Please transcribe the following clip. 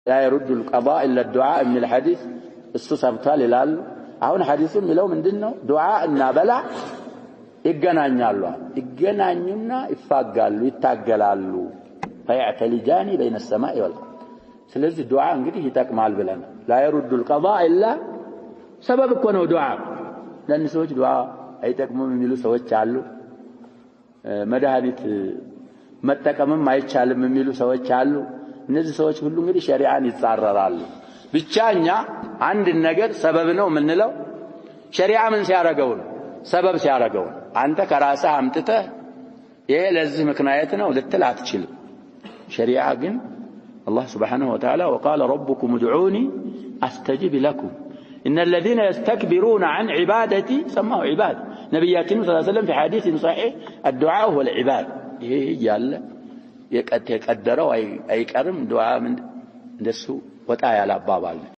لا يرد القضاء إلا الدعاء من الحديث السبتال للال አሁን ሐዲሱ የሚለው ምንድነው ዱዓ እና በላ ይገናኛሉ ይገናኙና ይፋጋሉ ይታገላሉ فيعتلجان بين السماء والارض ስለዚህ ዱዓ እንግዲህ ይጠቅማል ብለን لا يرد القضاء إلا سبب እኮ ነው ዱዓ ለነሰዎች ዱዓ አይጠቅሙም የሚሉ ሰዎች አሉ መድኃኒት መጠቀምም አይቻልም የሚሉ ሰዎች አሉ እነዚህ ሰዎች ሁሉ እንግዲህ ሸሪዓን ይጻረራሉ ብቻኛ አንድ ነገር ሰበብ ነው ምንለው ሸሪዓ ምን ሲያረጋው ሰበብ ሲያረጋው አንተ ከራስህ አምጥተህ ይሄ ለዚህ ምክንያት ነው ልትል አትችልም ሸሪዓ ግን الله سبحانه وتعالى وقال ربكم ادعوني استجب لكم ان الذين يستكبرون عن عبادتي سموه عباد نبياتنا صلى الله عليه وسلم في حديث صحيح الدعاء هو العباد يالا يقدروا اي قرم دعاء من እንደሱ ወጣ ያለ አባባል